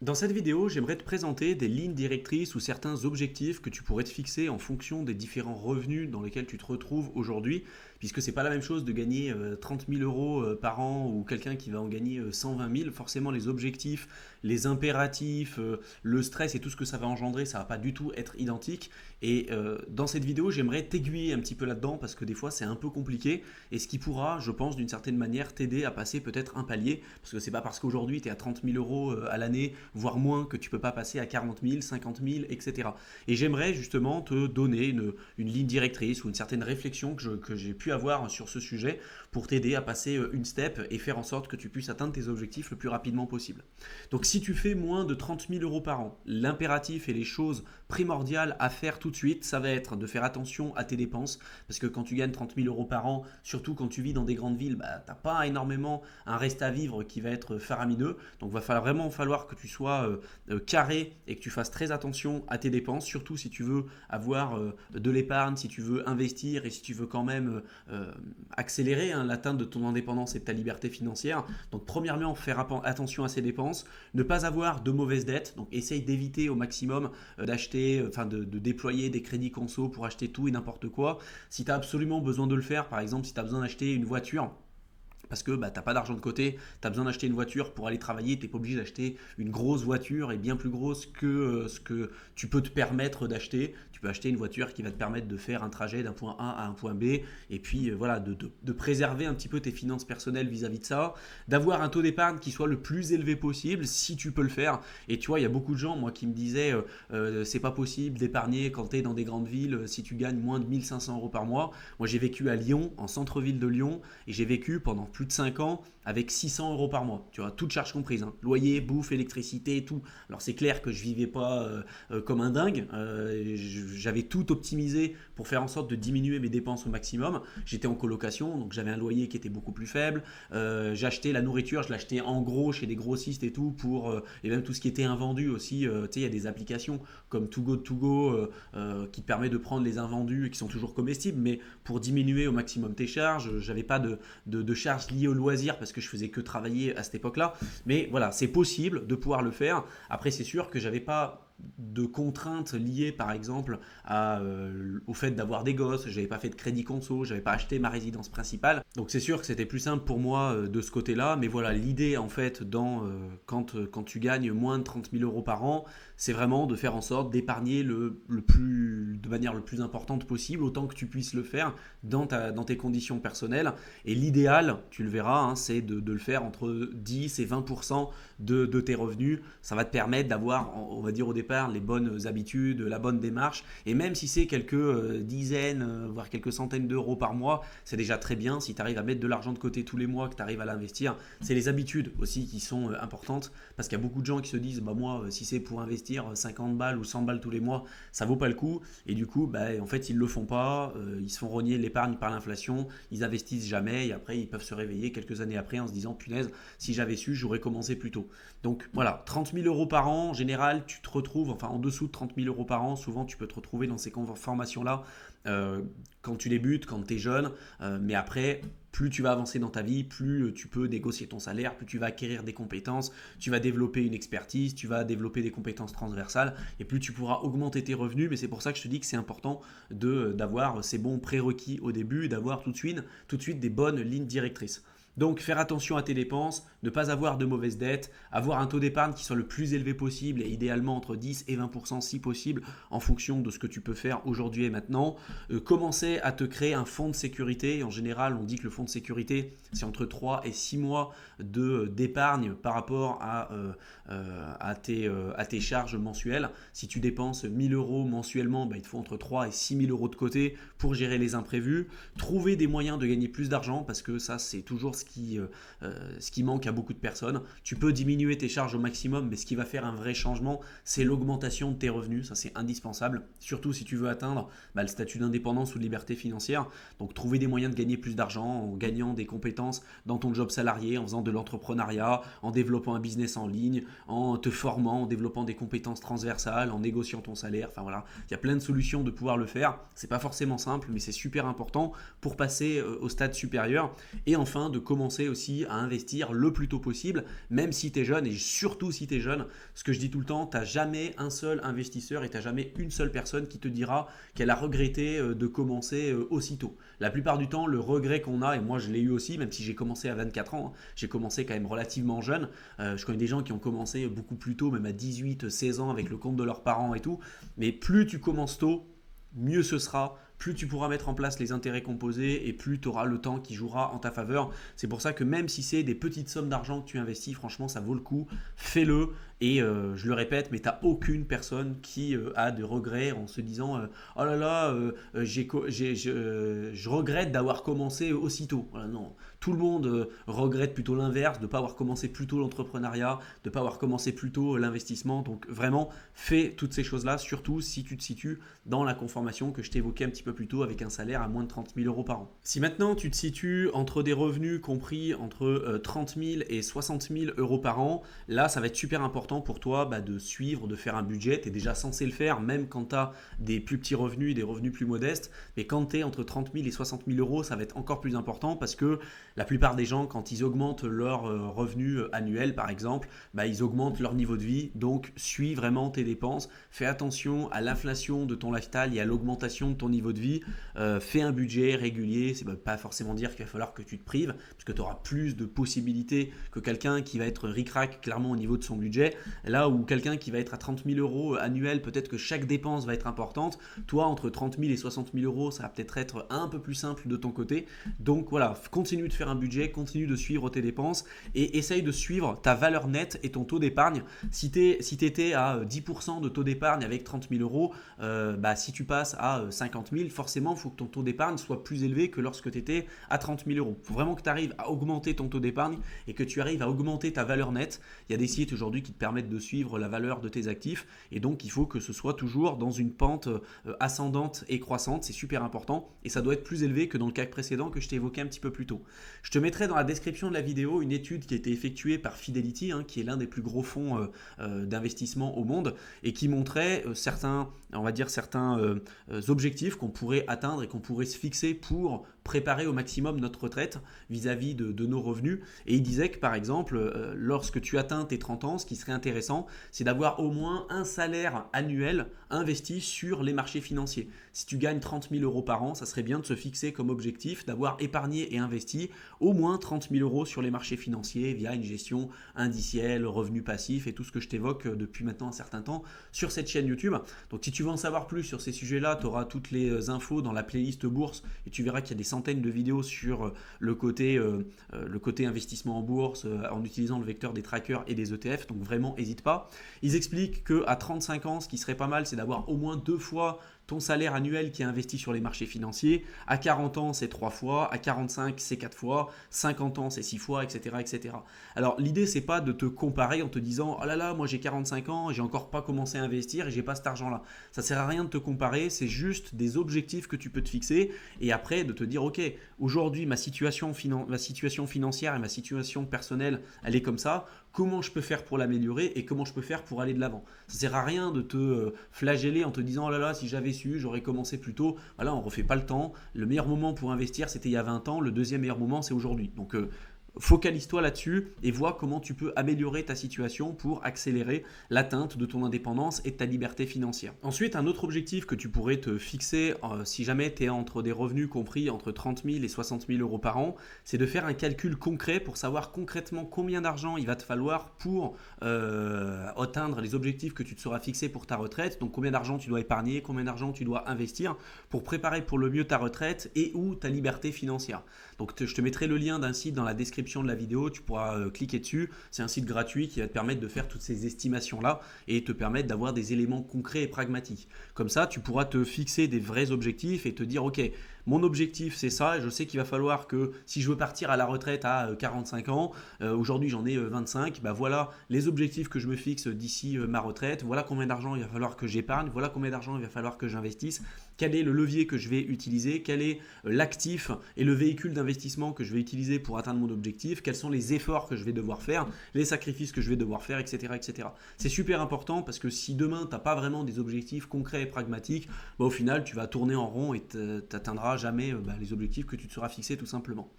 Dans cette vidéo, j'aimerais te présenter des lignes directrices ou certains objectifs que tu pourrais te fixer en fonction des différents revenus dans lesquels tu te retrouves aujourd'hui, puisque c'est pas la même chose de gagner 30 000 euros par an ou quelqu'un qui va en gagner 120 000. Forcément, les objectifs, les impératifs, le stress et tout ce que ça va engendrer, ça va pas du tout être identique. Et dans cette vidéo, j'aimerais t'aiguiller un petit peu là-dedans parce que des fois, c'est un peu compliqué et ce qui pourra, je pense, d'une certaine manière, t'aider à passer peut-être un palier, parce que c'est pas parce qu'aujourd'hui tu es à 30 000 euros à l'année voire moins, que tu peux pas passer à 40 000, 50 000, etc. Et j'aimerais justement te donner une ligne directrice ou une certaine réflexion que j'ai pu avoir sur ce sujet pour t'aider à passer une step et faire en sorte que tu puisses atteindre tes objectifs le plus rapidement possible. Donc si tu fais moins de 30 000 euros par an, l'impératif et les choses primordiales à faire tout de suite, ça va être de faire attention à tes dépenses, parce que quand tu gagnes 30 000 euros par an, surtout quand tu vis dans des grandes villes, bah, tu n'as pas énormément un reste à vivre qui va être faramineux. Donc il va vraiment falloir que tu sois carré et que tu fasses très attention à tes dépenses, surtout si tu veux avoir de l'épargne, si tu veux investir et si tu veux quand même accélérer l'atteinte de ton indépendance et de ta liberté financière. Donc premièrement, faire attention à ses dépenses, ne pas avoir de mauvaises dettes, donc essaye d'éviter au maximum d'acheter, de déployer des crédits conso pour acheter tout et n'importe quoi. Si tu as absolument besoin de le faire, par exemple si tu as besoin d'acheter une voiture, parce que bah, tu n'as pas d'argent de côté, tu as besoin d'acheter une voiture pour aller travailler, tu n'es pas obligé d'acheter une grosse voiture et bien plus grosse que ce que tu peux te permettre d'acheter. Tu peux acheter une voiture qui va te permettre de faire un trajet d'un point A à un point B et puis voilà, de préserver un petit peu tes finances personnelles vis-à-vis de ça, d'avoir un taux d'épargne qui soit le plus élevé possible si tu peux le faire. Et tu vois, il y a beaucoup de gens moi qui me disaient c'est pas possible d'épargner quand tu es dans des grandes villes si tu gagnes moins de 1500 euros par mois. Moi j'ai vécu à Lyon, en centre-ville de Lyon, et j'ai vécu pendant plus de 5 ans avec 600 euros par mois, tu vois, toutes charges comprises, hein. Loyer, bouffe, électricité, tout. Alors c'est clair que je vivais pas comme un dingue, j'avais tout optimisé pour faire en sorte de diminuer mes dépenses au maximum. J'étais en colocation, donc j'avais un loyer qui était beaucoup plus faible. J'achetais la nourriture, je l'achetais en gros chez des grossistes et tout, et même tout ce qui était invendu aussi. Tu sais, il y a des applications comme To Go qui te permet de prendre les invendus et qui sont toujours comestibles, mais pour diminuer au maximum tes charges, j'avais pas de charges liées au loisir parce que je faisais que travailler à cette époque-là. Mais voilà, c'est possible de pouvoir le faire. Après, c'est sûr que j'avais pas de contraintes liées par exemple au fait d'avoir des gosses, j'avais pas fait de crédit conso, j'avais pas acheté ma résidence principale, donc c'est sûr que c'était plus simple pour moi de ce côté-là. Mais voilà, l'idée en fait quand tu gagnes moins de 30 000 euros par an, c'est vraiment de faire en sorte d'épargner de manière le plus importante possible, autant que tu puisses le faire dans tes conditions personnelles. Et l'idéal, tu le verras, hein, c'est de le faire entre 10 et 20% de tes revenus. Ça va te permettre d'avoir, on va dire au départ, les bonnes habitudes, la bonne démarche. Et même si c'est quelques dizaines, voire quelques centaines d'euros par mois, c'est déjà très bien. Si tu arrives à mettre de l'argent de côté tous les mois, que tu arrives à l'investir, c'est les habitudes aussi qui sont importantes. Parce qu'il y a beaucoup de gens qui se disent, bah moi, si c'est pour investir 50 balles ou 100 balles tous les mois, ça vaut pas le coup. Et du coup, bah, en fait, ils le font pas. Ils se font rogner l'épargne par l'inflation. Ils investissent jamais. Et après, ils peuvent se réveiller quelques années après en se disant, punaise, si j'avais su, j'aurais commencé plus tôt. Donc voilà, 30 000 euros par an, en général, tu te retrouves, enfin en dessous de 30 000 euros par an, souvent tu peux te retrouver dans ces formations-là quand tu débutes, quand tu es jeune, mais après, plus tu vas avancer dans ta vie, plus tu peux négocier ton salaire, plus tu vas acquérir des compétences, tu vas développer une expertise, tu vas développer des compétences transversales, et plus tu pourras augmenter tes revenus. Mais c'est pour ça que je te dis que c'est important d'avoir ces bons prérequis au début, d'avoir tout de suite des bonnes lignes directrices. Donc faire attention à tes dépenses, ne pas avoir de mauvaises dettes, avoir un taux d'épargne qui soit le plus élevé possible et idéalement entre 10 et 20% si possible en fonction de ce que tu peux faire aujourd'hui et maintenant. Commencer à te créer un fonds de sécurité. En général, on dit que le fonds de sécurité, c'est entre 3 et 6 mois d'épargne par rapport à tes charges mensuelles. Si tu dépenses 1000 euros mensuellement, bah, il te faut entre 3 et 6 000 euros de côté pour gérer les imprévus. Trouver des moyens de gagner plus d'argent, parce que ça, c'est toujours ce qui manque à beaucoup de personnes. Tu peux diminuer tes charges au maximum, mais ce qui va faire un vrai changement, c'est l'augmentation de tes revenus. Ça, c'est indispensable, surtout si tu veux atteindre le statut d'indépendance ou de liberté financière. Donc trouver des moyens de gagner plus d'argent en gagnant des compétences dans ton job salarié, en faisant de l'entrepreneuriat, en développant un business en ligne, en te formant, en développant des compétences transversales, en négociant ton salaire. Enfin voilà, il y a plein de solutions de pouvoir le faire. C'est pas forcément simple, mais c'est super important pour passer au stade supérieur. Et enfin, de commencer aussi à investir le plus tôt possible, même si tu es jeune et surtout si tu es jeune. Ce que je dis tout le temps, tu n'as jamais un seul investisseur et tu n'as jamais une seule personne qui te dira qu'elle a regretté de commencer aussitôt. La plupart du temps, le regret qu'on a, et moi je l'ai eu aussi, même si j'ai commencé à 24 ans, hein, j'ai commencé quand même relativement jeune. Je connais des gens qui ont commencé beaucoup plus tôt, même à 18, 16 ans avec le compte de leurs parents et tout. Mais plus tu commences tôt, mieux ce sera, plus tu pourras mettre en place les intérêts composés et plus tu auras le temps qui jouera en ta faveur. C'est pour ça que même si c'est des petites sommes d'argent que tu investis, franchement, ça vaut le coup. Fais-le. Et je le répète, mais tu n'as aucune personne qui a de regrets en se disant oh là là, je regrette d'avoir commencé aussitôt. Voilà, non, tout le monde regrette plutôt l'inverse, de ne pas avoir commencé plus tôt l'entrepreneuriat, de ne pas avoir commencé plus tôt l'investissement. Donc vraiment, fais toutes ces choses-là, surtout si tu te situes dans la conformation que je t'évoquais un petit peu plus tôt avec un salaire à moins de 30 000 euros par an. Si maintenant tu te situes entre des revenus compris entre 30 000 et 60 000 euros par an, là ça va être super important pour toi de suivre, de faire un budget. Tu es déjà censé le faire même quand tu as des plus petits revenus, des revenus plus modestes. Mais quand tu es entre 30 000 et 60 000 euros, ça va être encore plus important parce que la plupart des gens, quand ils augmentent leur revenu annuel par exemple, ils augmentent leur niveau de vie. Donc suis vraiment tes dépenses. Fais attention à l'inflation de ton lifestyle et à l'augmentation de ton niveau de vie. Fais un budget régulier. Ça ne veut pas forcément dire qu'il va falloir que tu te prives parce que tu auras plus de possibilités que quelqu'un qui va être ric-rac clairement au niveau de son budget. Là où quelqu'un qui va être à 30 000 euros annuel, peut-être que chaque dépense va être importante. Toi, entre 30 000 et 60 000 euros, ça va peut-être être un peu plus simple de ton côté. Donc voilà, continue de faire un budget, continue de suivre tes dépenses et essaye de suivre ta valeur nette et ton taux d'épargne. Si tu étais à 10% de taux d'épargne avec 30 000 euros, si tu passes à 50 000, forcément, il faut que ton taux d'épargne soit plus élevé que lorsque tu étais à 30 000 euros. Il faut vraiment que tu arrives à augmenter ton taux d'épargne et que tu arrives à augmenter ta valeur nette. Il y a des sites aujourd'hui qui te permettent de suivre la valeur de tes actifs et donc il faut que ce soit toujours dans une pente ascendante et croissante. C'est super important et ça doit être plus élevé que dans le cas précédent que je t'ai évoqué un petit peu plus tôt. Je te mettrai dans la description de la vidéo une étude qui a été effectuée par Fidelity, qui est l'un des plus gros fonds d'investissement au monde et qui montrait certains objectifs qu'on pourrait atteindre et qu'on pourrait se fixer pour préparer au maximum notre retraite vis-à-vis de nos revenus. Et il disait que par exemple, lorsque tu atteins tes 30 ans, ce qui serait intéressant, c'est d'avoir au moins un salaire annuel investi sur les marchés financiers. Si tu gagnes 30 000 euros par an, ça serait bien de se fixer comme objectif d'avoir épargné et investi au moins 30 000 euros sur les marchés financiers via une gestion indicielle, revenu passif et tout ce que je t'évoque depuis maintenant un certain temps sur cette chaîne YouTube. Donc si tu veux en savoir plus sur ces sujets-là, tu auras toutes les infos dans la playlist bourse et tu verras qu'il y a des centaines de vidéos sur le côté investissement en bourse en utilisant le vecteur des trackers et des ETF. Donc vraiment, n'hésite pas. Ils expliquent qu'à 35 ans, ce qui serait pas mal, c'est d'avoir au moins 2 fois ton salaire annuel qui est investi sur les marchés financiers. À 40 ans, c'est 3 fois. À 45, c'est 4 fois. 50 ans, c'est 6 fois, etc. etc. Alors, l'idée, c'est pas de te comparer en te disant « Oh là là, moi j'ai 45 ans, j'ai encore pas commencé à investir et j'ai pas cet argent-là. » Ça sert à rien de te comparer, c'est juste des objectifs que tu peux te fixer et après de te dire « Ok, aujourd'hui, ma situation financière et ma situation personnelle, elle est comme ça. Comment je peux faire pour l'améliorer et comment je peux faire pour aller de l'avant. » Ça ne sert à rien de te flageller en te disant « Oh là là, si j'avais su, j'aurais commencé plus tôt. » Voilà, on ne refait pas le temps. Le meilleur moment pour investir, c'était il y a 20 ans. Le deuxième meilleur moment, c'est aujourd'hui. Donc, focalise-toi là-dessus et vois comment tu peux améliorer ta situation pour accélérer l'atteinte de ton indépendance et de ta liberté financière. Ensuite, un autre objectif que tu pourrais te fixer si jamais tu es entre des revenus compris entre 30 000 et 60 000 euros par an, c'est de faire un calcul concret pour savoir concrètement combien d'argent il va te falloir pour atteindre les objectifs que tu te seras fixés pour ta retraite. Donc combien d'argent tu dois épargner, combien d'argent tu dois investir pour préparer pour le mieux ta retraite et ou ta liberté financière. Donc je te mettrai le lien d'un site dans la description de la vidéo, tu pourras cliquer dessus. C'est un site gratuit qui va te permettre de faire toutes ces estimations-là et te permettre d'avoir des éléments concrets et pragmatiques. Comme ça, tu pourras te fixer des vrais objectifs et te dire « Ok, mon objectif c'est ça et je sais qu'il va falloir que si je veux partir à la retraite à 45 ans, aujourd'hui j'en ai 25, voilà les objectifs que je me fixe d'ici ma retraite, voilà combien d'argent il va falloir que j'épargne, voilà combien d'argent il va falloir que j'investisse, quel est le levier que je vais utiliser, quel est l'actif et le véhicule d'investissement que je vais utiliser pour atteindre mon objectif, quels sont les efforts que je vais devoir faire, les sacrifices que je vais devoir faire, etc. etc. C'est super important parce que si demain tu n'as pas vraiment des objectifs concrets et pragmatiques, au final tu vas tourner en rond et tu atteindras n'atteindras jamais les objectifs que tu te seras fixés tout simplement.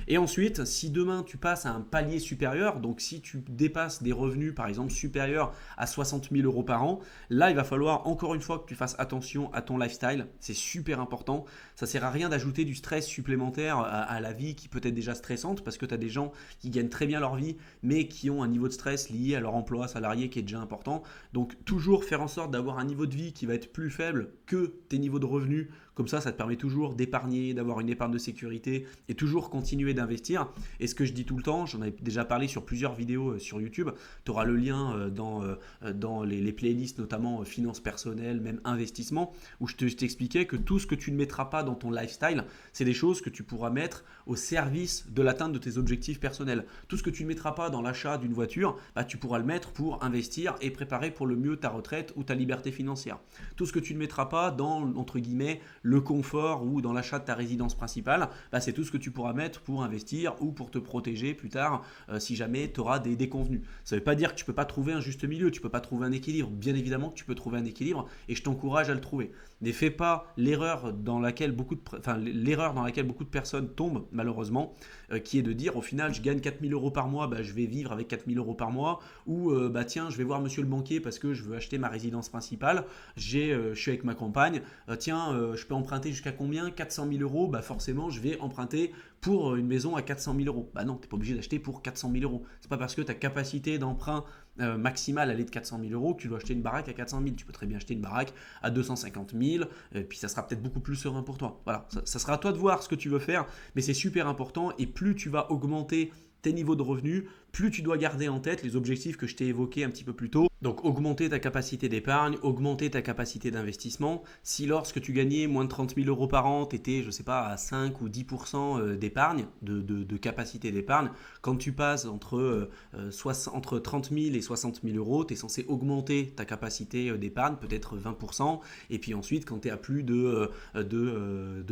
Et ensuite, si demain tu passes à un palier supérieur, donc si tu dépasses des revenus par exemple supérieurs à 60 000 euros par an, là il va falloir encore une fois que tu fasses attention à ton lifestyle, c'est super important. Ça ne sert à rien d'ajouter du stress supplémentaire à la vie qui peut être déjà stressante, parce que tu as des gens qui gagnent très bien leur vie mais qui ont un niveau de stress lié à leur emploi salarié qui est déjà important. Donc toujours faire en sorte d'avoir un niveau de vie qui va être plus faible que tes niveaux de revenus. Comme ça te permet toujours d'épargner, d'avoir une épargne de sécurité et toujours continuer d'investir. Et ce que je dis tout le temps, j'en ai déjà parlé sur plusieurs vidéos sur YouTube, tu auras le lien dans les playlists, notamment finances personnelles, même investissement, où je t'expliquais que tout ce que tu ne mettras pas dans ton lifestyle, c'est des choses que tu pourras mettre au service de l'atteinte de tes objectifs personnels. Tout ce que tu ne mettras pas dans l'achat d'une voiture, tu pourras le mettre pour investir et préparer pour le mieux ta retraite ou ta liberté financière. Tout ce que tu ne mettras pas dans, entre guillemets, le confort ou dans l'achat de ta résidence principale, c'est tout ce que tu pourras mettre pour investir ou pour te protéger plus tard si jamais tu auras des déconvenus. Ça ne veut pas dire que tu ne peux pas trouver un juste milieu, tu ne peux pas trouver un équilibre. Bien évidemment que tu peux trouver un équilibre et je t'encourage à le trouver. Ne fais pas l'erreur dans laquelle beaucoup de personnes tombent malheureusement, qui est de dire au final je gagne 4 000 euros par mois, je vais vivre avec 4 000 euros par mois, ou tiens je vais voir monsieur le banquier parce que je veux acheter ma résidence principale, je suis avec ma compagne, je peux emprunter jusqu'à combien? 400 000 euros, forcément je vais emprunter pour une maison à 400 000 euros. Non, tu n'es pas obligé d'acheter pour 400 000 euros. C'est pas parce que ta capacité d'emprunt maximale elle est de 400 000 euros que tu dois acheter une baraque à 400 000. Tu peux très bien acheter une baraque à 250 000, et puis ça sera peut-être beaucoup plus serein pour toi. Voilà, ça sera à toi de voir ce que tu veux faire, mais c'est super important et plus tu vas augmenter tes niveaux de revenus, plus tu dois garder en tête les objectifs que je t'ai évoqués un petit peu plus tôt. Donc augmenter ta capacité d'épargne, augmenter ta capacité d'investissement. Si lorsque tu gagnais moins de 30 000 euros par an, tu étais, je sais pas, à 5 ou 10% d'épargne, de capacité d'épargne, quand tu passes entre 30 000 et 60 000 euros, tu es censé augmenter ta capacité d'épargne, peut-être 20%. Et puis ensuite, quand tu es à plus de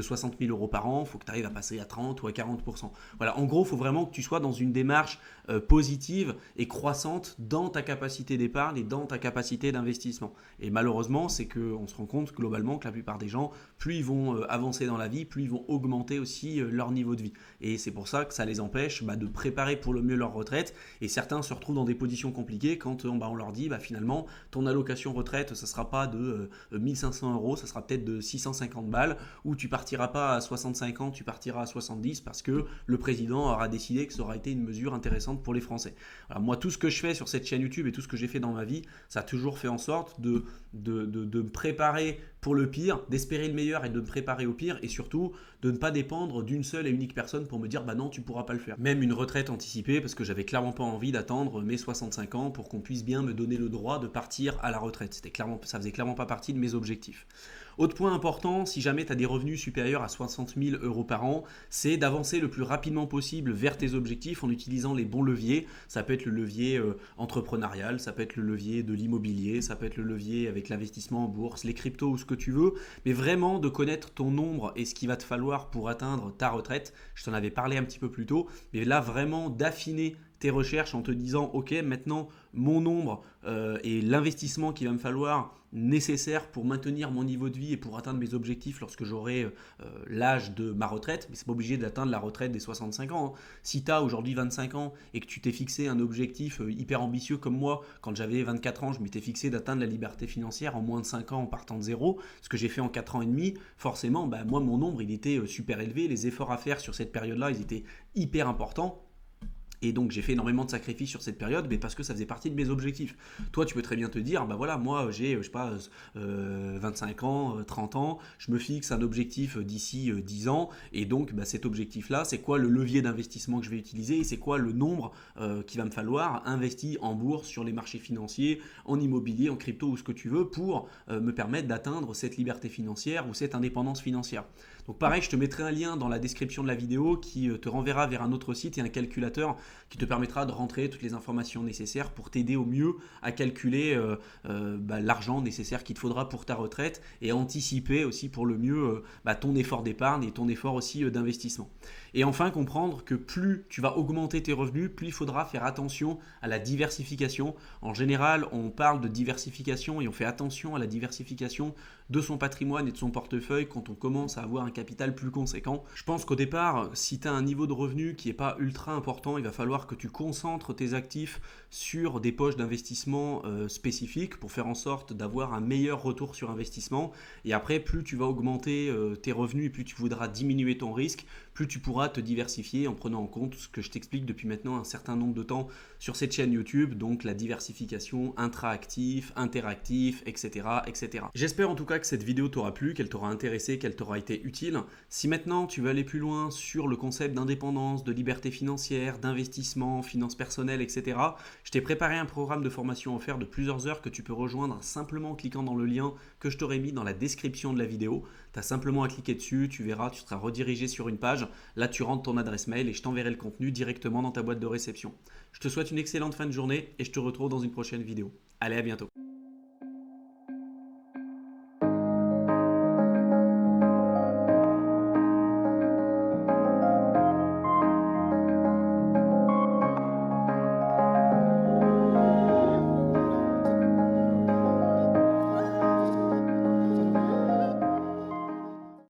60 000 euros par an, il faut que tu arrives à passer à 30 ou à 40%. Voilà, en gros, il faut vraiment que tu sois dans une démarche positive et croissante dans ta capacité d'épargne et dans ta capacité d'investissement. Et malheureusement, c'est qu'on se rend compte globalement que la plupart des gens, plus ils vont avancer dans la vie, plus ils vont augmenter aussi leur niveau de vie. Et c'est pour ça que ça les empêche de préparer pour le mieux leur retraite. Et certains se retrouvent dans des positions compliquées quand on leur dit finalement ton allocation retraite, ça ne sera pas de 1500 euros, ça sera peut-être de 650 balles, ou tu partiras pas à 65 ans, tu partiras à 70 parce que le président aura décidé que ça aura été une mesure intéressante pour les Français. Alors moi, tout ce que je fais sur cette chaîne YouTube et tout ce que j'ai fait dans ma vie, ça a toujours fait en sorte de me préparer pour le pire, d'espérer le meilleur et de me préparer au pire, et surtout de ne pas dépendre d'une seule et unique personne pour me dire non, tu pourras pas le faire. Même une retraite anticipée, parce que j'avais clairement pas envie d'attendre mes 65 ans pour qu'on puisse bien me donner le droit de partir à la retraite. Ça faisait clairement pas partie de mes objectifs. Autre point important, si jamais tu as des revenus supérieurs à 60 000 euros par an, c'est d'avancer le plus rapidement possible vers tes objectifs en utilisant les bons leviers. Ça peut être le levier entrepreneurial, ça peut être le levier de l'immobilier, ça peut être le levier avec l'investissement en bourse, les cryptos ou ce que tu veux, mais vraiment de connaître ton nombre et ce qu'il va te falloir pour atteindre ta retraite. Je t'en avais parlé un petit peu plus tôt, mais là vraiment d'affiner tes recherches en te disant ok, maintenant mon nombre et l'investissement qu'il va me falloir nécessaire pour maintenir mon niveau de vie et pour atteindre mes objectifs lorsque j'aurai l'âge de ma retraite. Mais c'est pas obligé d'atteindre la retraite des 65 ans. Si tu as aujourd'hui 25 ans et que tu t'es fixé un objectif hyper ambitieux comme moi, quand j'avais 24 ans, je m'étais fixé d'atteindre la liberté financière en moins de 5 ans en partant de zéro, ce que j'ai fait en 4 ans et demi, forcément, moi mon nombre il était super élevé, les efforts à faire sur cette période-là, ils étaient hyper importants. Et donc j'ai fait énormément de sacrifices sur cette période, mais parce que ça faisait partie de mes objectifs. Toi tu peux très bien te dire, voilà, moi j'ai 25 ans, 30 ans, je me fixe un objectif d'ici 10 ans, et donc cet objectif là, c'est quoi le levier d'investissement que je vais utiliser, et c'est quoi le nombre qu'il va me falloir investi en bourse, sur les marchés financiers, en immobilier, en crypto ou ce que tu veux, pour me permettre d'atteindre cette liberté financière ou cette indépendance financière. Donc pareil, je te mettrai un lien dans la description de la vidéo qui te renverra vers un autre site et un calculateur qui te permettra de rentrer toutes les informations nécessaires pour t'aider au mieux à calculer l'argent nécessaire qu'il te faudra pour ta retraite et anticiper aussi pour le mieux ton effort d'épargne et ton effort aussi d'investissement. Et enfin, comprendre que plus tu vas augmenter tes revenus, plus il faudra faire attention à la diversification. En général, on parle de diversification et on fait attention à la diversification de son patrimoine et de son portefeuille quand on commence à avoir un capital plus conséquent. Je pense qu'au départ, si tu as un niveau de revenu qui n'est pas ultra important, il va falloir que tu concentres tes actifs sur des poches d'investissement spécifiques pour faire en sorte d'avoir un meilleur retour sur investissement. Et après, plus tu vas augmenter tes revenus et plus tu voudras diminuer ton risque, plus tu pourras te diversifier en prenant en compte ce que je t'explique depuis maintenant un certain nombre de temps sur cette chaîne YouTube, donc la diversification intra-actif, interactif, etc., etc. J'espère en tout cas que cette vidéo t'aura plu, qu'elle t'aura intéressé, qu'elle t'aura été utile. Si maintenant tu veux aller plus loin sur le concept d'indépendance, de liberté financière, d'investissement, finances personnelles, etc., je t'ai préparé un programme de formation offert de plusieurs heures que tu peux rejoindre simplement en cliquant dans le lien que je t'aurai mis dans la description de la vidéo. Tu as simplement à cliquer dessus, tu verras, tu seras redirigé sur une page. Là, tu rentres ton adresse mail et je t'enverrai le contenu directement dans ta boîte de réception. Je te souhaite une excellente fin de journée et je te retrouve dans une prochaine vidéo. Allez, à bientôt.